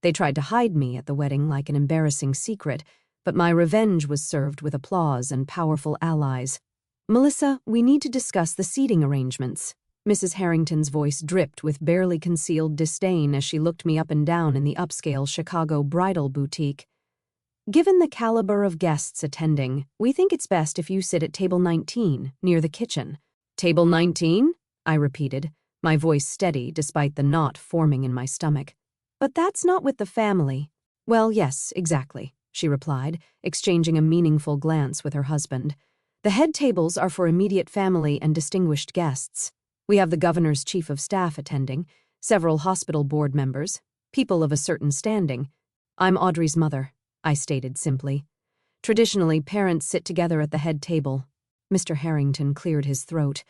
They tried to hide me at the wedding like an embarrassing secret, but my revenge was served with applause and powerful allies. "Melissa, we need to discuss the seating arrangements." Mrs. Harrington's voice dripped with barely concealed disdain as she looked me up and down in the upscale Chicago bridal boutique. "Given the caliber of guests attending, we think it's best if you sit at table 19, near the kitchen." "Table 19?" I repeated, my voice steady despite the knot forming in my stomach. "But that's not with the family." "Well, yes, exactly," she replied, exchanging a meaningful glance with her husband. "The head tables are for immediate family and distinguished guests. We have the governor's chief of staff attending, several hospital board members, people of a certain standing. I'm Audrey's mother," I stated simply. "Traditionally, parents sit together at the head table." Mr. Harrington cleared his throat.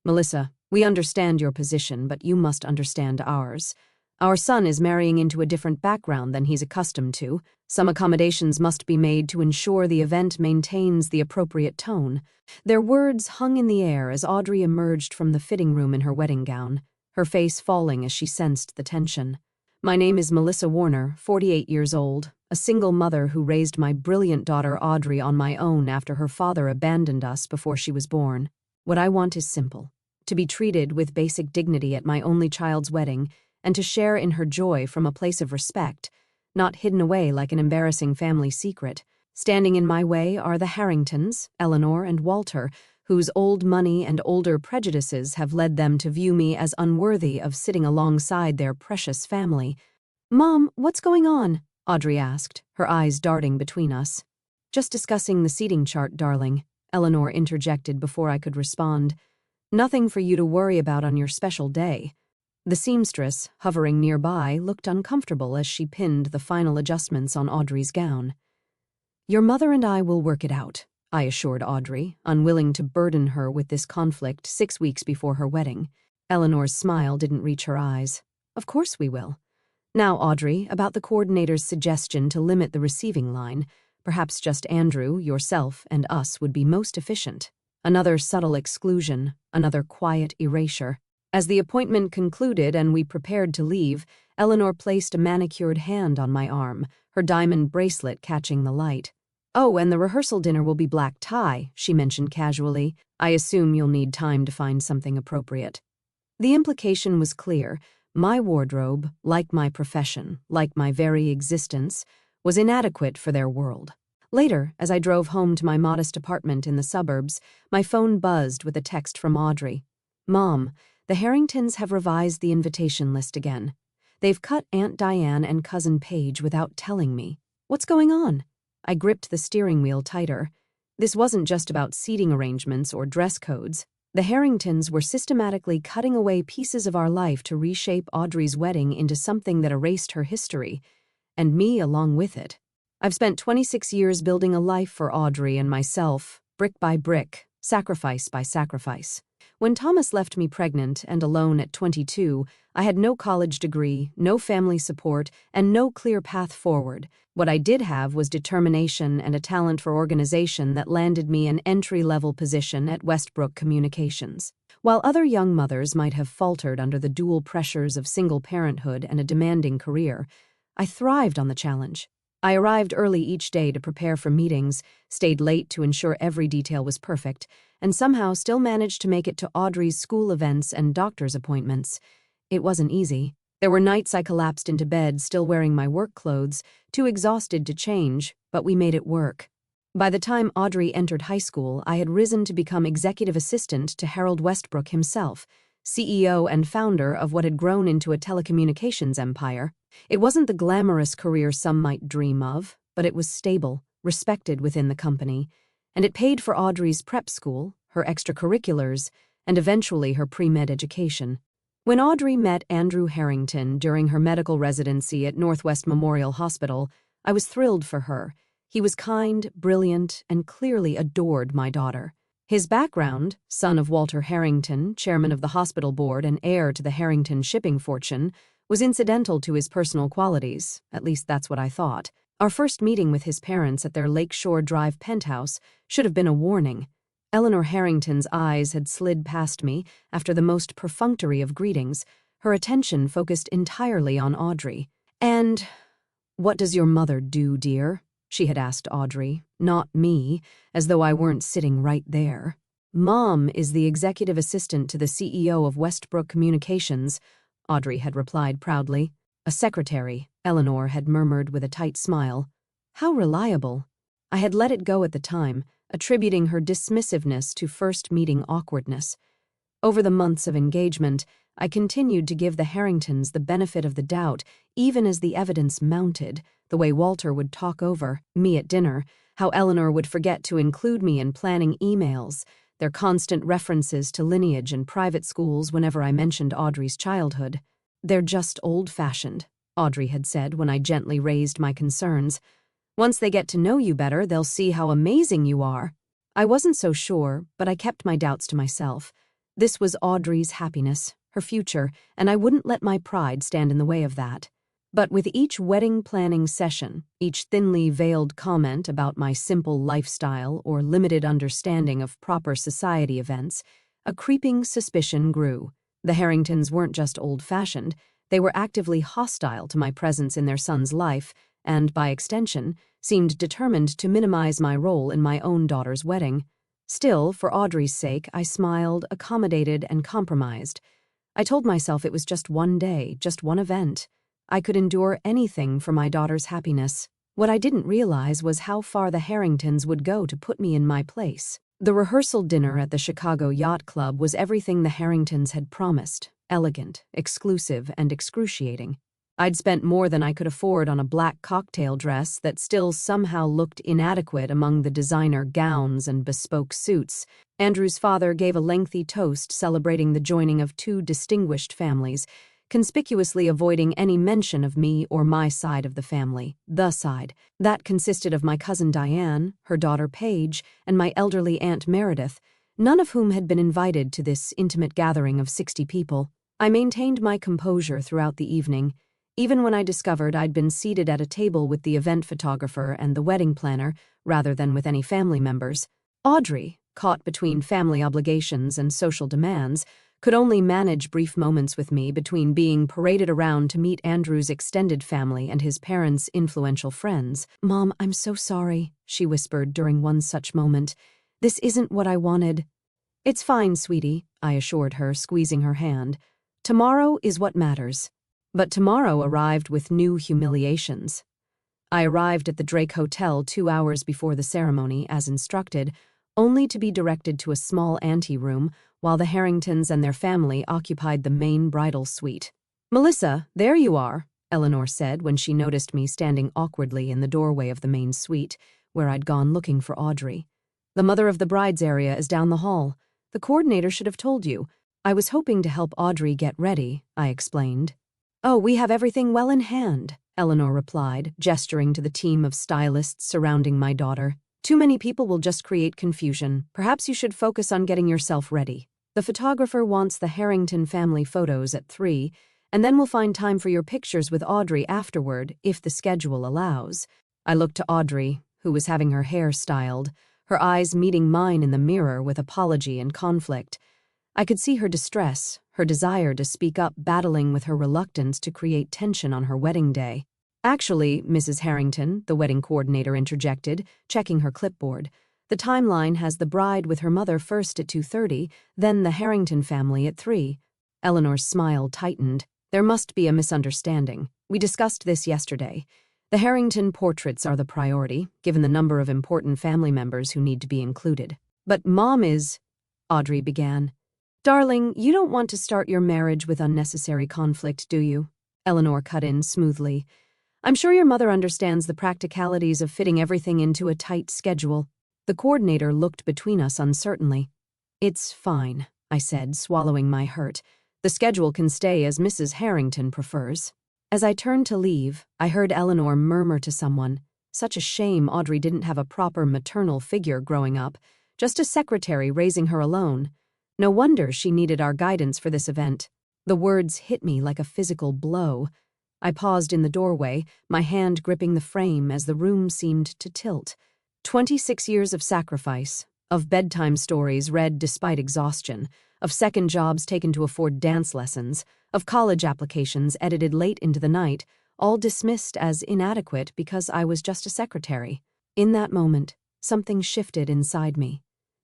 "Melissa, we understand your position, but you must understand ours. Our son is marrying into a different background than he's accustomed to. Some accommodations must be made to ensure the event maintains the appropriate tone." Their words hung in the air as Audrey emerged from the fitting room in her wedding gown, her face falling as she sensed the tension. "My name is Melissa Warner, 48 years old, a single mother who raised my brilliant daughter Audrey on my own after her father abandoned us before she was born. What I want is simple: to be treated with basic dignity at my only child's wedding, and to share in her joy from a place of respect, not hidden away like an embarrassing family secret. Standing in my way are the Harringtons, Eleanor and Walter, whose old money and older prejudices have led them to view me as unworthy of sitting alongside their precious family." "Mom, what's going on?" Audrey asked, her eyes darting between us. "Just discussing the seating chart, darling," Eleanor interjected before I could respond. "Nothing for you to worry about on your special day." The seamstress, hovering nearby, looked uncomfortable as she pinned the final adjustments on Audrey's gown. "Your mother and I will work it out," I assured Audrey, unwilling to burden her with this conflict 6 weeks before her wedding. Eleanor's smile didn't reach her eyes. "Of course we will. Now, Audrey, about the coordinator's suggestion to limit the receiving line. Perhaps just Andrew, yourself, and us would be most efficient." Another subtle exclusion, another quiet erasure. As the appointment concluded and we prepared to leave, Eleanor placed a manicured hand on my arm, her diamond bracelet catching the light. "Oh, and the rehearsal dinner will be black tie," she mentioned casually. "I assume you'll need time to find something appropriate." The implication was clear. My wardrobe, like my profession, like my very existence, was inadequate for their world. Later, as I drove home to my modest apartment in the suburbs, my phone buzzed with a text from Audrey. "Mom, the Harringtons have revised the invitation list again. They've cut Aunt Diane and Cousin Paige without telling me. What's going on?" I gripped the steering wheel tighter. This wasn't just about seating arrangements or dress codes. The Harringtons were systematically cutting away pieces of our life to reshape Audrey's wedding into something that erased her history, and me along with it. I've spent 26 years building a life for Audrey and myself, brick by brick, sacrifice by sacrifice. When Thomas left me pregnant and alone at 22, I had no college degree, no family support, and no clear path forward. What I did have was determination and a talent for organization that landed me an entry-level position at Westbrook Communications. While other young mothers might have faltered under the dual pressures of single parenthood and a demanding career, I thrived on the challenge. I arrived early each day to prepare for meetings, stayed late to ensure every detail was perfect, and somehow still managed to make it to Audrey's school events and doctor's appointments. It wasn't easy. There were nights I collapsed into bed still wearing my work clothes, too exhausted to change, but we made it work. By the time Audrey entered high school, I had risen to become executive assistant to Harold Westbrook himself, CEO and founder of what had grown into a telecommunications empire. It wasn't the glamorous career some might dream of, but it was stable, respected within the company, and it paid for Audrey's prep school, her extracurriculars, and eventually her pre-med education. When Audrey met Andrew Harrington during her medical residency at Northwest Memorial Hospital, I was thrilled for her. He was kind, brilliant, and clearly adored my daughter. His background, son of Walter Harrington, chairman of the hospital board and heir to the Harrington shipping fortune, was incidental to his personal qualities, at least that's what I thought. Our first meeting with his parents at their Lakeshore Drive penthouse should have been a warning. Eleanor Harrington's eyes had slid past me after the most perfunctory of greetings, her attention focused entirely on Audrey. "And "What does your mother do, dear?" she had asked Audrey, not me, as though I weren't sitting right there. "Mom is the executive assistant to the CEO of Westbrook Communications," Audrey had replied proudly. "A secretary," Eleanor had murmured with a tight smile. How reliable. I had let it go at the time, attributing her dismissiveness to first meeting awkwardness. Over the months of engagement, I continued to give the Harringtons the benefit of the doubt, even as the evidence mounted, the way Walter would talk over me at dinner, how Eleanor would forget to include me in planning emails, their constant references to lineage and private schools whenever I mentioned Audrey's childhood. "They're just old-fashioned," Audrey had said when I gently raised my concerns. "Once they get to know you better, they'll see how amazing you are." I wasn't so sure, but I kept my doubts to myself. This was Audrey's happiness, her future, and I wouldn't let my pride stand in the way of that. But with each wedding planning session, each thinly veiled comment about my simple lifestyle or limited understanding of proper society events, a creeping suspicion grew. The Harringtons weren't just old-fashioned, they were actively hostile to my presence in their son's life and, by extension, seemed determined to minimize my role in my own daughter's wedding. Still, for Audrey's sake, I smiled, accommodated, and compromised. I told myself it was just one day, just one event. I could endure anything for my daughter's happiness. What I didn't realize was how far the Harringtons would go to put me in my place. The rehearsal dinner at the Chicago Yacht Club was everything the Harringtons had promised: elegant, exclusive, and excruciating. I'd spent more than I could afford on a black cocktail dress that still somehow looked inadequate among the designer gowns and bespoke suits. Andrew's father gave a lengthy toast celebrating the joining of two distinguished families, conspicuously avoiding any mention of me or my side of the family, the side. That consisted of my cousin Diane, her daughter Paige, and my elderly Aunt Meredith, none of whom had been invited to this intimate gathering of 60 people. I maintained my composure throughout the evening, even when I discovered I'd been seated at a table with the event photographer and the wedding planner, rather than with any family members. Audrey, caught between family obligations and social demands, could only manage brief moments with me between being paraded around to meet Andrew's extended family and his parents' influential friends. "Mom, I'm so sorry," she whispered during one such moment. "This isn't what I wanted." "It's fine, sweetie," I assured her, squeezing her hand. "Tomorrow is what matters." But tomorrow arrived with new humiliations. I arrived at the Drake Hotel 2 hours before the ceremony, as instructed, only to be directed to a small anteroom while the Harringtons and their family occupied the main bridal suite. "Melissa, there you are," Eleanor said when she noticed me standing awkwardly in the doorway of the main suite, where I'd gone looking for Audrey. "The mother of the bride's area is down the hall. The coordinator should have told you. I was hoping to help Audrey get ready," I explained. "Oh, we have everything well in hand," Eleanor replied, gesturing to the team of stylists surrounding my daughter. "Too many people will just create confusion. Perhaps you should focus on getting yourself ready. The photographer wants the Harrington family photos at 3, and then we'll find time for your pictures with Audrey afterward, if the schedule allows." I looked to Audrey, who was having her hair styled, her eyes meeting mine in the mirror with apology and conflict. I could see her distress, her desire to speak up battling with her reluctance to create tension on her wedding day. "Actually, Mrs. Harrington," the wedding coordinator interjected, checking her clipboard, "the timeline has the bride with her mother first at 2:30, then the Harrington family at 3. Eleanor's smile tightened. "There must be a misunderstanding. We discussed this yesterday. The Harrington portraits are the priority, given the number of important family members who need to be included." "But Mom is—" Audrey began. "Darling, you don't want to start your marriage with unnecessary conflict, do you?" Eleanor cut in smoothly. "I'm sure your mother understands the practicalities of fitting everything into a tight schedule." The coordinator looked between us uncertainly. "It's fine," I said, swallowing my hurt. "The schedule can stay as Mrs. Harrington prefers." As I turned to leave, I heard Eleanor murmur to someone, "Such a shame Audrey didn't have a proper maternal figure growing up, just a secretary raising her alone. No wonder she needed our guidance for this event." The words hit me like a physical blow. I paused in the doorway, my hand gripping the frame as the room seemed to tilt. 26 years of sacrifice, of bedtime stories read despite exhaustion, of second jobs taken to afford dance lessons, of college applications edited late into the night, all dismissed as inadequate because I was just a secretary. In that moment, something shifted inside me.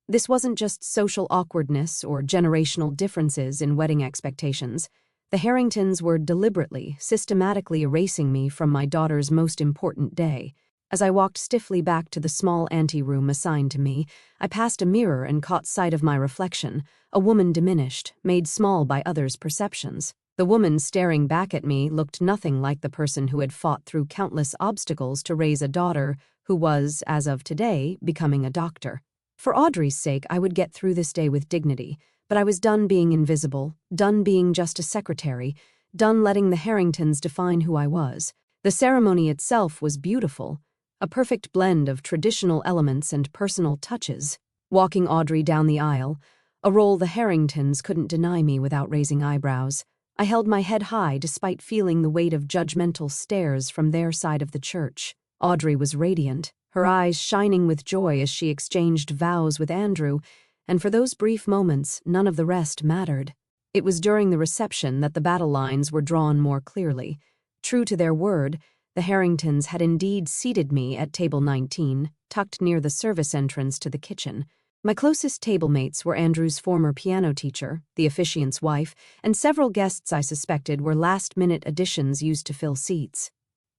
This wasn't just social awkwardness or generational differences in wedding expectations. The Harringtons were deliberately, systematically erasing me from my daughter's most important day. As I walked stiffly back to the small anteroom assigned to me, I passed a mirror and caught sight of my reflection, a woman diminished, made small by others' perceptions. The woman staring back at me looked nothing like the person who had fought through countless obstacles to raise a daughter who was, as of today, becoming a doctor. For Audrey's sake, I would get through this day with dignity, but I was done being invisible, done being just a secretary, done letting the Harringtons define who I was. The ceremony itself was beautiful, a perfect blend of traditional elements and personal touches. Walking Audrey down the aisle, a role the Harringtons couldn't deny me without raising eyebrows. I held my head high despite feeling the weight of judgmental stares from their side of the church. Audrey was radiant, her eyes shining with joy as she exchanged vows with Andrew, and for those brief moments, none of the rest mattered. It was during the reception that the battle lines were drawn more clearly. True to their word, the Harringtons had indeed seated me at table 19, tucked near the service entrance to the kitchen. My closest table mates were Andrew's former piano teacher, the officiant's wife, and several guests I suspected were last-minute additions used to fill seats.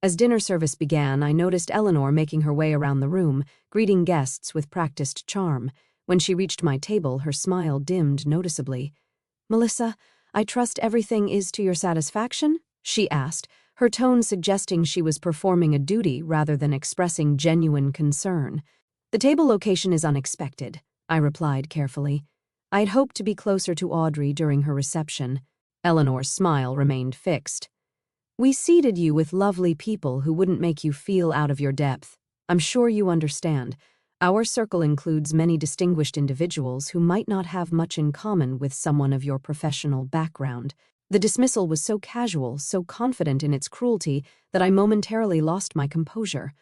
As dinner service began, I noticed Eleanor making her way around the room, greeting guests with practiced charm. When she reached my table, her smile dimmed noticeably. "Melissa, I trust everything is to your satisfaction?" she asked, her tone suggesting she was performing a duty rather than expressing genuine concern. "The table location is unexpected," I replied carefully. I had hoped to be closer to Audrey during her reception. Eleanor's smile remained fixed. "We seated you with lovely people who wouldn't make you feel out of your depth. I'm sure you understand. Our circle includes many distinguished individuals who might not have much in common with someone of your professional background." The dismissal was so casual, so confident in its cruelty, that I momentarily lost my composure.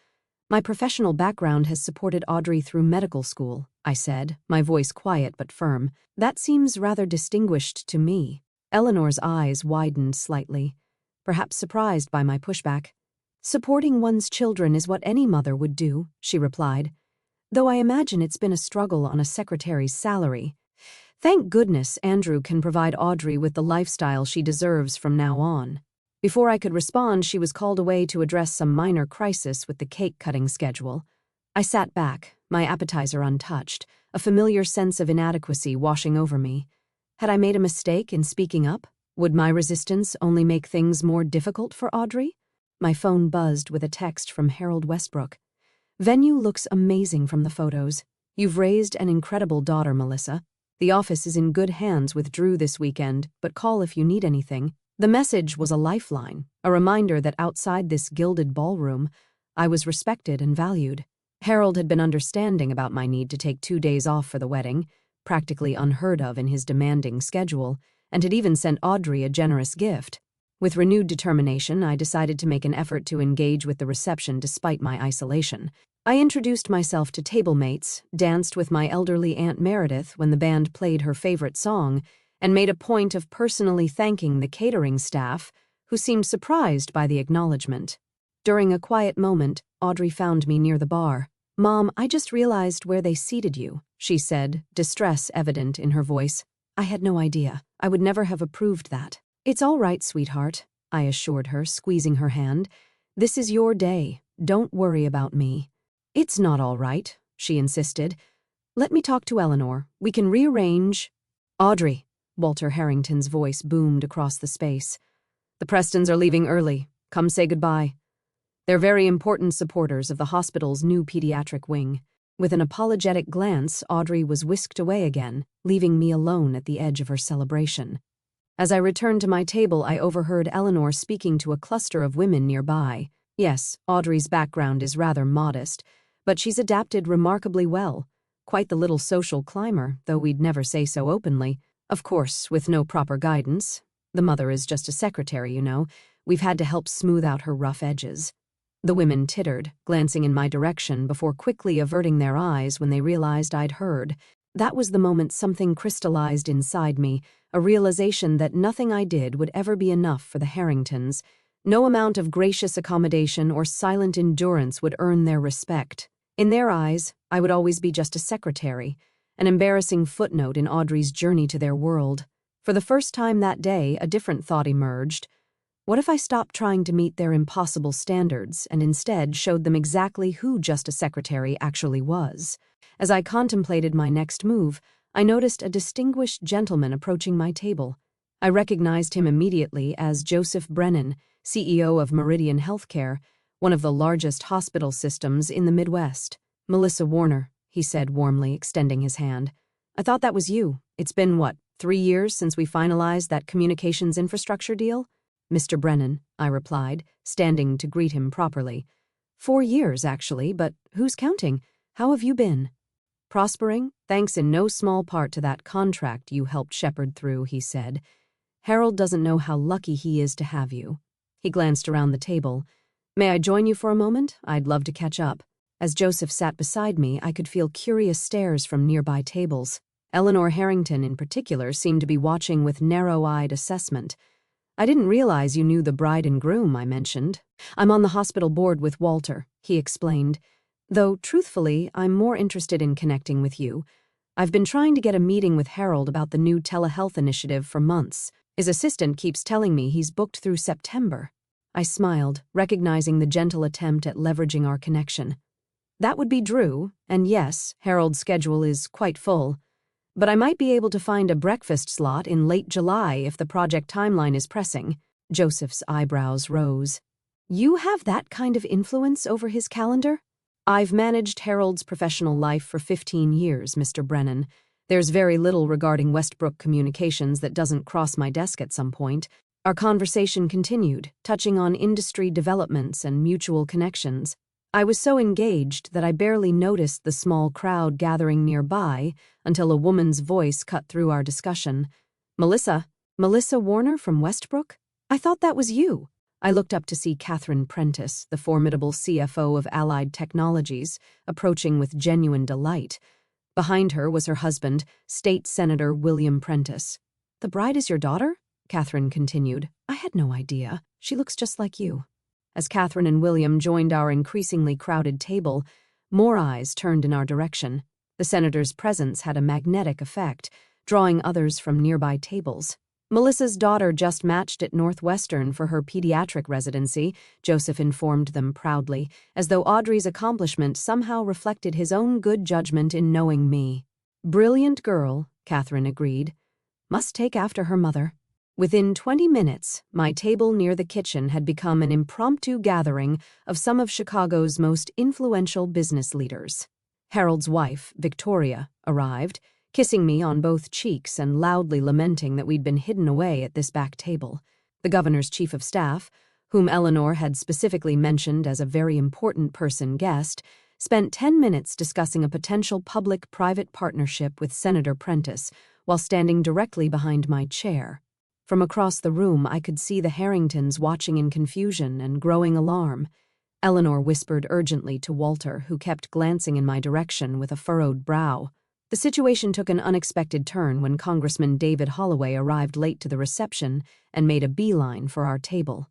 "My professional background has supported Audrey through medical school," I said, my voice quiet but firm. "That seems rather distinguished to me." Eleanor's eyes widened slightly, perhaps surprised by my pushback. "Supporting one's children is what any mother would do," she replied, "though I imagine it's been a struggle on a secretary's salary. Thank goodness Andrew can provide Audrey with the lifestyle she deserves from now on." Before I could respond, she was called away to address some minor crisis with the cake-cutting schedule. I sat back, my appetizer untouched, a familiar sense of inadequacy washing over me. Had I made a mistake in speaking up? Would my resistance only make things more difficult for Audrey? My phone buzzed with a text from Harold Westbrook. "Venue looks amazing from the photos. You've raised an incredible daughter, Melissa. The office is in good hands with Drew this weekend, but call if you need anything." The message was a lifeline, a reminder that outside this gilded ballroom, I was respected and valued. Harold had been understanding about my need to take 2 days off for the wedding, practically unheard of in his demanding schedule, and had even sent Audrey a generous gift. With renewed determination, I decided to make an effort to engage with the reception despite my isolation. I introduced myself to table mates, danced with my elderly Aunt Meredith when the band played her favorite song, and made a point of personally thanking the catering staff, who seemed surprised by the acknowledgement. During a quiet moment, Audrey found me near the bar. "Mom, I just realized where they seated you," she said, distress evident in her voice. "I had no idea. I would never have approved that." "It's all right, sweetheart," I assured her, squeezing her hand. "This is your day. Don't worry about me." "It's not all right," she insisted. "Let me talk to Eleanor. We can rearrange." "Audrey," Walter Harrington's voice boomed across the space. "The Prestons are leaving early. Come say goodbye. They're very important supporters of the hospital's new pediatric wing." With an apologetic glance, Audrey was whisked away again, leaving me alone at the edge of her celebration. As I returned to my table, I overheard Eleanor speaking to a cluster of women nearby. Yes, Audrey's background is rather modest, but she's adapted remarkably well. Quite the little social climber, though we'd never say so openly. Of course, with no proper guidance. The mother is just a secretary, you know. We've had to help smooth out her rough edges. The women tittered, glancing in my direction before quickly averting their eyes when they realized I'd heard. That was the moment something crystallized inside me, a realization that nothing I did would ever be enough for the Harringtons. No amount of gracious accommodation or silent endurance would earn their respect. In their eyes, I would always be just a secretary, an embarrassing footnote in Audrey's journey to their world. For the first time that day, a different thought emerged. What if I stopped trying to meet their impossible standards and instead showed them exactly who just a secretary actually was? As I contemplated my next move, I noticed a distinguished gentleman approaching my table. I recognized him immediately as Joseph Brennan, CEO of Meridian Healthcare, one of the largest hospital systems in the Midwest. "Melissa Warner," he said warmly, extending his hand. "I thought that was you. It's been, 3 years since we finalized that communications infrastructure deal?" "Mr. Brennan," I replied, standing to greet him properly. 4 years, actually, but who's counting? How have you been?" "Prospering, thanks in no small part to that contract you helped shepherd through," he said. "Harold doesn't know how lucky he is to have you." He glanced around the table. "May I join you for a moment? I'd love to catch up." As Joseph sat beside me, I could feel curious stares from nearby tables. Eleanor Harrington, in particular, seemed to be watching with narrow-eyed assessment. "I didn't realize you knew the bride and groom," I mentioned. "I'm on the hospital board with Walter," he explained. "Though, truthfully, I'm more interested in connecting with you. I've been trying to get a meeting with Harold about the new telehealth initiative for months. His assistant keeps telling me he's booked through September." I smiled, recognizing the gentle attempt at leveraging our connection. "That would be Drew, and yes, Harold's schedule is quite full. But I might be able to find a breakfast slot in late July if the project timeline is pressing." Joseph's eyebrows rose. "You have that kind of influence over his calendar?" "I've managed Harold's professional life for 15 years, Mr. Brennan. There's very little regarding Westbrook Communications that doesn't cross my desk at some point." Our conversation continued, touching on industry developments and mutual connections. I was so engaged that I barely noticed the small crowd gathering nearby until a woman's voice cut through our discussion. Melissa Warner from Westbrook? I thought that was you." I looked up to see Catherine Prentice, the formidable CFO of Allied Technologies, approaching with genuine delight. Behind her was her husband, State Senator William Prentice. "The bride is your daughter?" Catherine continued. "I had no idea. She looks just like you." As Catherine and William joined our increasingly crowded table, more eyes turned in our direction. The senator's presence had a magnetic effect, drawing others from nearby tables. "Melissa's daughter just matched at Northwestern for her pediatric residency," Joseph informed them proudly, as though Audrey's accomplishment somehow reflected his own good judgment in knowing me. "Brilliant girl," Catherine agreed. "Must take after her mother." Within 20 minutes, my table near the kitchen had become an impromptu gathering of some of Chicago's most influential business leaders. Harold's wife, Victoria, arrived, kissing me on both cheeks and loudly lamenting that we'd been hidden away at this back table. The governor's chief of staff, whom Eleanor had specifically mentioned as a very important person guest, spent 10 minutes discussing a potential public-private partnership with Senator Prentice while standing directly behind my chair. From across the room, I could see the Harringtons watching in confusion and growing alarm. Eleanor whispered urgently to Walter, who kept glancing in my direction with a furrowed brow. The situation took an unexpected turn when Congressman David Holloway arrived late to the reception and made a beeline for our table.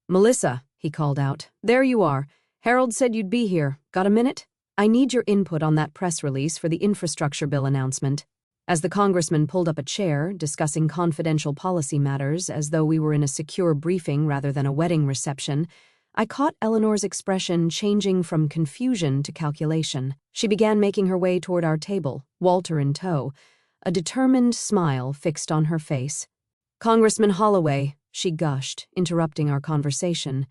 "Melissa," he called out, "there you are. Harold said you'd be here. Got a minute? I need your input on that press release for the infrastructure bill announcement." As the congressman pulled up a chair, discussing confidential policy matters as though we were in a secure briefing rather than a wedding reception, I caught Eleanor's expression changing from confusion to calculation. She began making her way toward our table, Walter in tow, a determined smile fixed on her face. "Congressman Holloway," she gushed, interrupting our conversation.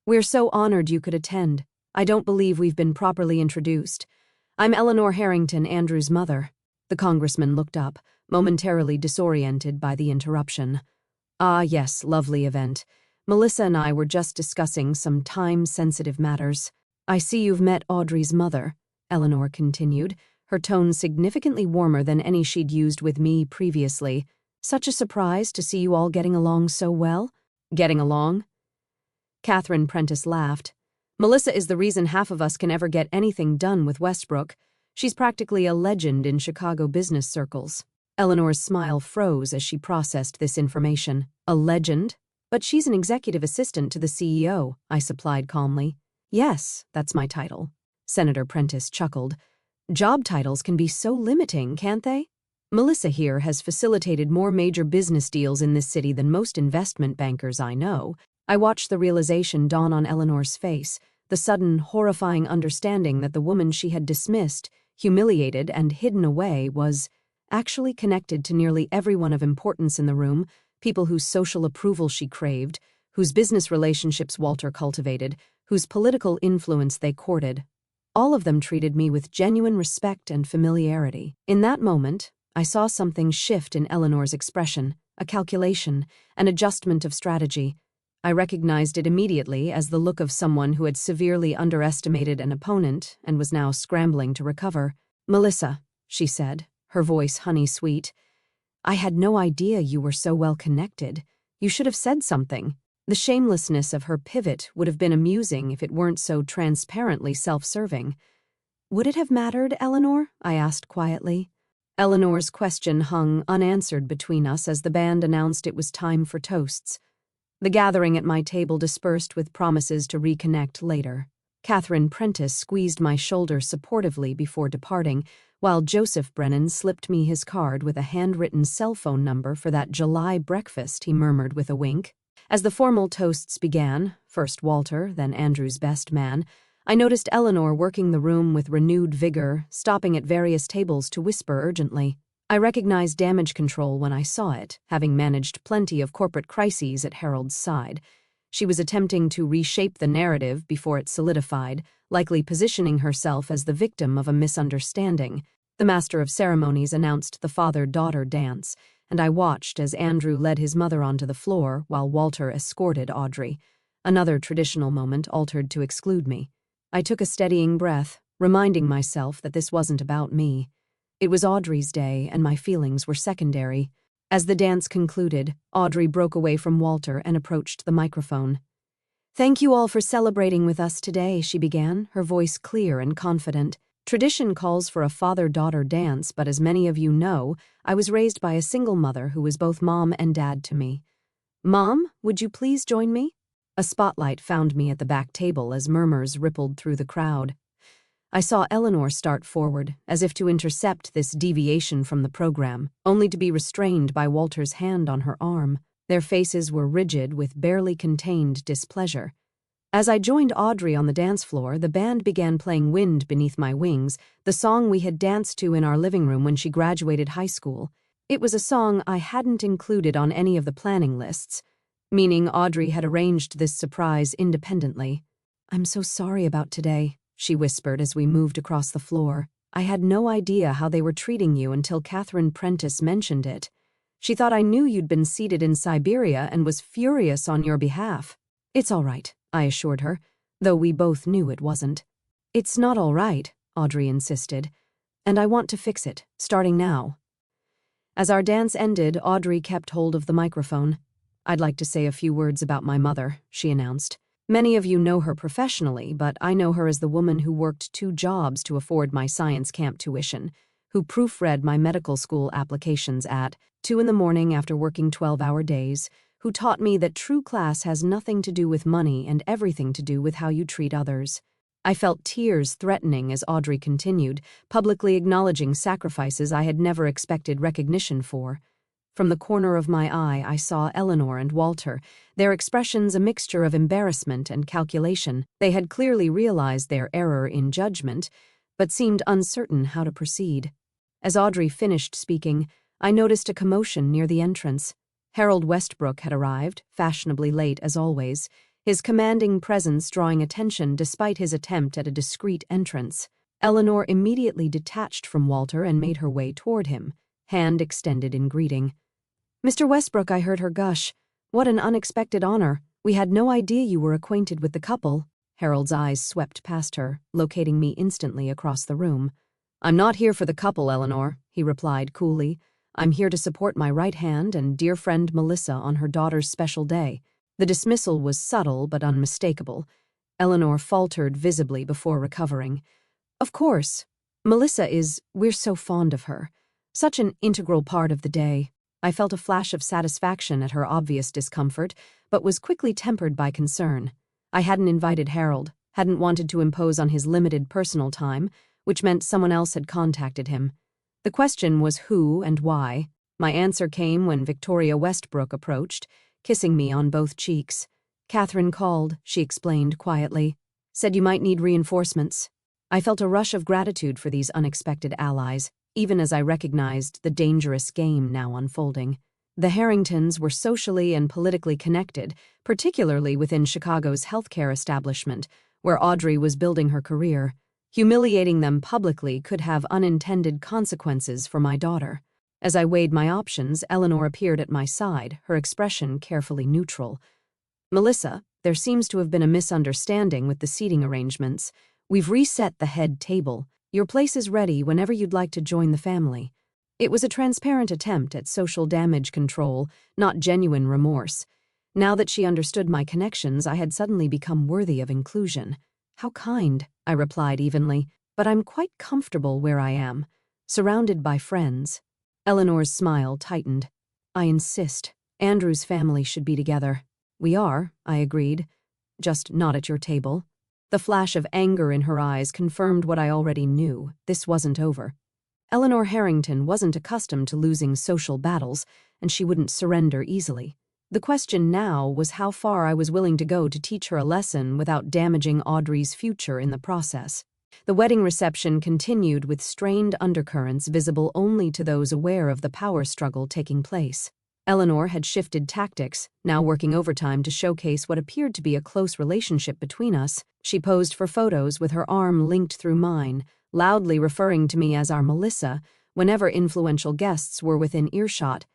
"We're so honored you could attend. I don't believe we've been properly introduced. I'm Eleanor Harrington, Andrew's mother." The congressman looked up, momentarily disoriented by the interruption. "Ah, yes, lovely event. Melissa and I were just discussing some time-sensitive matters." "I see you've met Audrey's mother," Eleanor continued, her tone significantly warmer than any she'd used with me previously. "Such a surprise to see you all getting along so well." "Getting along?" Catherine Prentice laughed. "Melissa is the reason half of us can ever get anything done with Westbrook. She's practically a legend in Chicago business circles." Eleanor's smile froze as she processed this information. "A legend?" But she's an executive assistant to the CEO, I supplied calmly. Yes, that's my title. Senator Prentice chuckled. Job titles can be so limiting, can't they? Melissa here has facilitated more major business deals in this city than most investment bankers I know. I watched the realization dawn on Eleanor's face, the sudden, horrifying understanding that the woman she had dismissed, humiliated, and hidden away was actually connected to nearly everyone of importance in the room, people whose social approval she craved, whose business relationships Walter cultivated, whose political influence they courted. All of them treated me with genuine respect and familiarity. In that moment, I saw something shift in Eleanor's expression, a calculation, an adjustment of strategy. I recognized it immediately as the look of someone who had severely underestimated an opponent and was now scrambling to recover. Melissa, she said, her voice honey-sweet, I had no idea you were so well connected. You should have said something. The shamelessness of her pivot would have been amusing if it weren't so transparently self-serving. Would it have mattered, Eleanor? I asked quietly. Eleanor's question hung unanswered between us as the band announced it was time for toasts. The gathering at my table dispersed with promises to reconnect later. Catherine Prentice squeezed my shoulder supportively before departing, while Joseph Brennan slipped me his card with a handwritten cell phone number for that July breakfast, he murmured with a wink. As the formal toasts began, first Walter, then Andrew's best man, I noticed Eleanor working the room with renewed vigor, stopping at various tables to whisper urgently. I recognized damage control when I saw it, having managed plenty of corporate crises at Harold's side. She was attempting to reshape the narrative before it solidified, likely positioning herself as the victim of a misunderstanding. The master of ceremonies announced the father-daughter dance, and I watched as Andrew led his mother onto the floor while Walter escorted Audrey. Another traditional moment altered to exclude me. I took a steadying breath, reminding myself that this wasn't about me. It was Audrey's day, and my feelings were secondary. As the dance concluded, Audrey broke away from Walter and approached the microphone. Thank you all for celebrating with us today, she began, her voice clear and confident. Tradition calls for a father-daughter dance, but as many of you know, I was raised by a single mother who was both mom and dad to me. Mom, would you please join me? A spotlight found me at the back table as murmurs rippled through the crowd. I saw Eleanor start forward, as if to intercept this deviation from the program, only to be restrained by Walter's hand on her arm. Their faces were rigid with barely contained displeasure. As I joined Audrey on the dance floor, the band began playing Wind Beneath My Wings, the song we had danced to in our living room when she graduated high school. It was a song I hadn't included on any of the planning lists, meaning Audrey had arranged this surprise independently. I'm so sorry about today, she whispered as we moved across the floor. I had no idea how they were treating you until Catherine Prentice mentioned it. She thought I knew you'd been seated in Siberia and was furious on your behalf. It's all right, I assured her, though we both knew it wasn't. It's not all right, Audrey insisted, and I want to fix it, starting now. As our dance ended, Audrey kept hold of the microphone. I'd like to say a few words about my mother, she announced. Many of you know her professionally, but I know her as the woman who worked 2 jobs to afford my science camp tuition, who proofread my medical school applications at 2 in the morning after working 12-hour days, who taught me that true class has nothing to do with money and everything to do with how you treat others. I felt tears threatening as Audrey continued, publicly acknowledging sacrifices I had never expected recognition for. From the corner of my eye, I saw Eleanor and Walter, their expressions a mixture of embarrassment and calculation. They had clearly realized their error in judgment, but seemed uncertain how to proceed. As Audrey finished speaking, I noticed a commotion near the entrance. Harold Westbrook had arrived, fashionably late as always, his commanding presence drawing attention despite his attempt at a discreet entrance. Eleanor immediately detached from Walter and made her way toward him, hand extended in greeting. Mr. Westbrook, I heard her gush. What an unexpected honor. We had no idea you were acquainted with the couple. Harold's eyes swept past her, locating me instantly across the room. I'm not here for the couple, Eleanor, he replied coolly. I'm here to support my right hand and dear friend Melissa on her daughter's special day. The dismissal was subtle but unmistakable. Eleanor faltered visibly before recovering. Of course. Melissa we're so fond of her. Such an integral part of the day. I felt a flash of satisfaction at her obvious discomfort, but was quickly tempered by concern. I hadn't invited Harold, hadn't wanted to impose on his limited personal time, which meant someone else had contacted him. The question was who and why. My answer came when Victoria Westbrook approached, kissing me on both cheeks. "Catherine called," she explained quietly. "Said you might need reinforcements." I felt a rush of gratitude for these unexpected allies, even as I recognized the dangerous game now unfolding. The Harringtons were socially and politically connected, particularly within Chicago's healthcare establishment, where Audrey was building her career. Humiliating them publicly could have unintended consequences for my daughter. As I weighed my options, Eleanor appeared at my side, her expression carefully neutral. "Melissa, there seems to have been a misunderstanding with the seating arrangements. We've reset the head table. Your place is ready whenever you'd like to join the family." It was a transparent attempt at social damage control, not genuine remorse. Now that she understood my connections, I had suddenly become worthy of inclusion. "How kind," I replied evenly, "but I'm quite comfortable where I am, surrounded by friends." Eleanor's smile tightened. "I insist. Andrew's family should be together." "We are," I agreed, "just not at your table." The flash of anger in her eyes confirmed what I already knew. This wasn't over. Eleanor Harrington wasn't accustomed to losing social battles, and she wouldn't surrender easily. The question now was how far I was willing to go to teach her a lesson without damaging Audrey's future in the process. The wedding reception continued with strained undercurrents visible only to those aware of the power struggle taking place. Eleanor had shifted tactics, now working overtime to showcase what appeared to be a close relationship between us. She posed for photos with her arm linked through mine, loudly referring to me as our Melissa whenever influential guests were within earshot.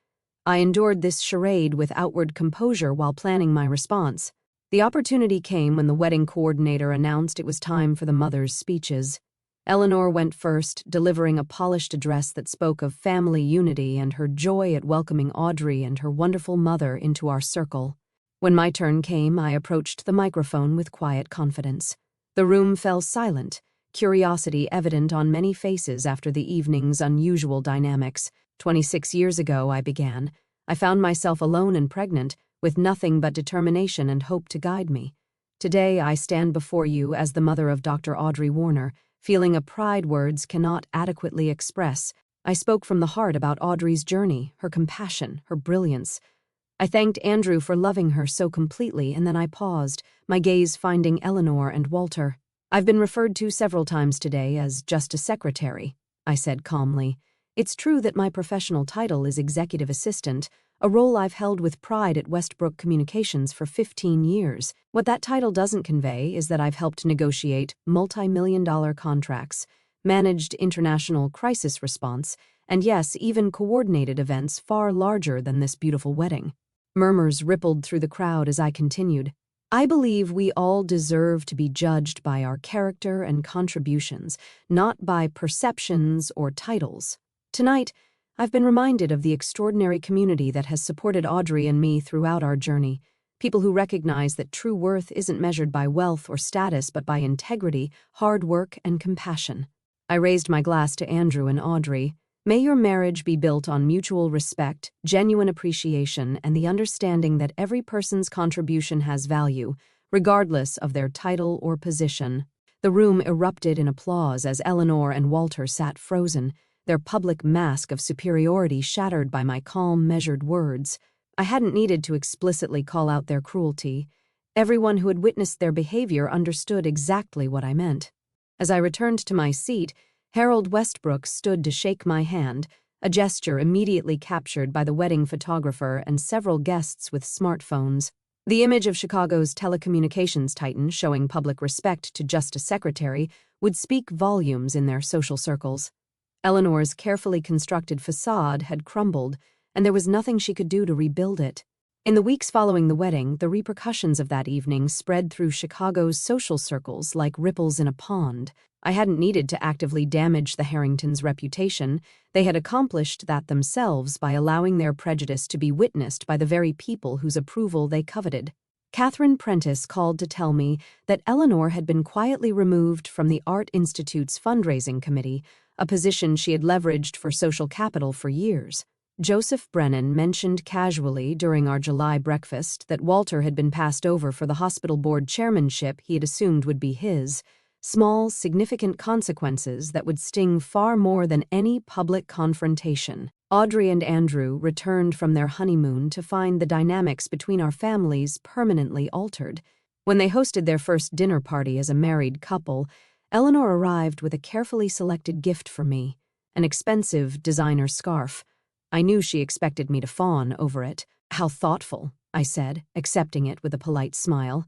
I endured this charade with outward composure while planning my response. The opportunity came when the wedding coordinator announced it was time for the mothers' speeches. Eleanor went first, delivering a polished address that spoke of family unity and her joy at welcoming Audrey and her wonderful mother into our circle. When my turn came, I approached the microphone with quiet confidence. The room fell silent, curiosity evident on many faces after the evening's unusual dynamics. 26 years ago, I began. I found myself alone and pregnant, with nothing but determination and hope to guide me. Today, I stand before you as the mother of Dr. Audrey Warner, feeling a pride words cannot adequately express. I spoke from the heart about Audrey's journey, her compassion, her brilliance. I thanked Andrew for loving her so completely, and then I paused, my gaze finding Eleanor and Walter. "I've been referred to several times today as just a secretary," I said calmly. "It's true that my professional title is executive assistant, a role I've held with pride at Westbrook Communications for 15 years. What that title doesn't convey is that I've helped negotiate multi-million-dollar contracts, managed international crisis response, and yes, even coordinated events far larger than this beautiful wedding." Murmurs rippled through the crowd as I continued. "I believe we all deserve to be judged by our character and contributions, not by perceptions or titles. Tonight, I've been reminded of the extraordinary community that has supported Audrey and me throughout our journey, people who recognize that true worth isn't measured by wealth or status but by integrity, hard work, and compassion." I raised my glass to Andrew and Audrey. "May your marriage be built on mutual respect, genuine appreciation, and the understanding that every person's contribution has value, regardless of their title or position." The room erupted in applause as Eleanor and Walter sat frozen, their public mask of superiority shattered by my calm, measured words. I hadn't needed to explicitly call out their cruelty. Everyone who had witnessed their behavior understood exactly what I meant. As I returned to my seat, Harold Westbrook stood to shake my hand, a gesture immediately captured by the wedding photographer and several guests with smartphones. The image of Chicago's telecommunications titan showing public respect to just a secretary would speak volumes in their social circles. Eleanor's carefully constructed facade had crumbled, and there was nothing she could do to rebuild it. In the weeks following the wedding, the repercussions of that evening spread through Chicago's social circles like ripples in a pond. I hadn't needed to actively damage the Harringtons' reputation. They had accomplished that themselves by allowing their prejudice to be witnessed by the very people whose approval they coveted. Catherine Prentice called to tell me that Eleanor had been quietly removed from the Art Institute's fundraising committee, a position she had leveraged for social capital for years. Joseph Brennan mentioned casually during our July breakfast that Walter had been passed over for the hospital board chairmanship he had assumed would be his. Small, significant consequences that would sting far more than any public confrontation. Audrey and Andrew returned from their honeymoon to find the dynamics between our families permanently altered. When they hosted their first dinner party as a married couple, Eleanor arrived with a carefully selected gift for me, an expensive designer scarf. I knew she expected me to fawn over it. "How thoughtful," I said, accepting it with a polite smile.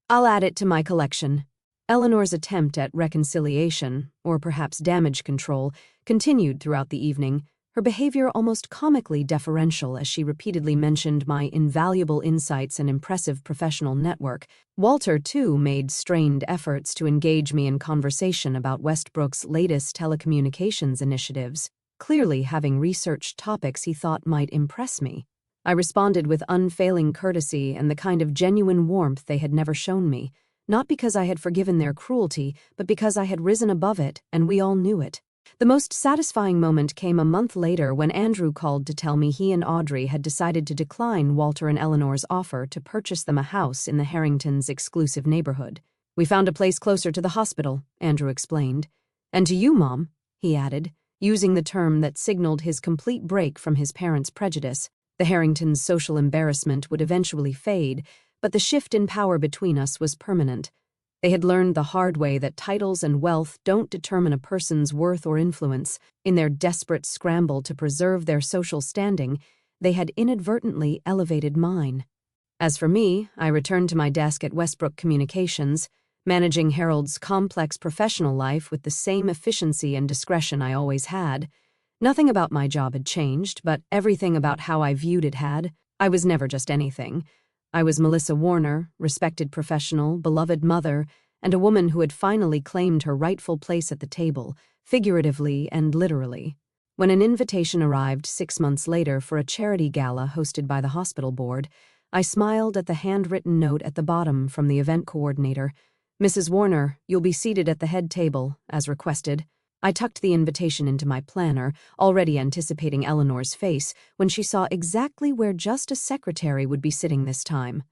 "I'll add it to my collection." Eleanor's attempt at reconciliation, or perhaps damage control, continued throughout the evening, her behavior almost comically deferential as she repeatedly mentioned my invaluable insights and impressive professional network. Walter, too, made strained efforts to engage me in conversation about Westbrook's latest telecommunications initiatives, clearly having researched topics he thought might impress me. I responded with unfailing courtesy and the kind of genuine warmth they had never shown me, not because I had forgiven their cruelty, but because I had risen above it, and we all knew it. The most satisfying moment came a month later when Andrew called to tell me he and Audrey had decided to decline Walter and Eleanor's offer to purchase them a house in the Harringtons' exclusive neighborhood. "We found a place closer to the hospital," Andrew explained. "And to you, Mom," he added, using the term that signaled his complete break from his parents' prejudice. The Harringtons' social embarrassment would eventually fade, but the shift in power between us was permanent. They had learned the hard way that titles and wealth don't determine a person's worth or influence. In their desperate scramble to preserve their social standing, they had inadvertently elevated mine. As for me, I returned to my desk at Westbrook Communications, managing Harold's complex professional life with the same efficiency and discretion I always had. Nothing about my job had changed, but everything about how I viewed it had. I was never just anything. I was Melissa Warner, respected professional, beloved mother, and a woman who had finally claimed her rightful place at the table, figuratively and literally. When an invitation arrived 6 months later for a charity gala hosted by the hospital board, I smiled at the handwritten note at the bottom from the event coordinator. "Mrs. Warner, you'll be seated at the head table, as requested." I tucked the invitation into my planner, already anticipating Eleanor's face when she saw exactly where just a secretary would be sitting this time.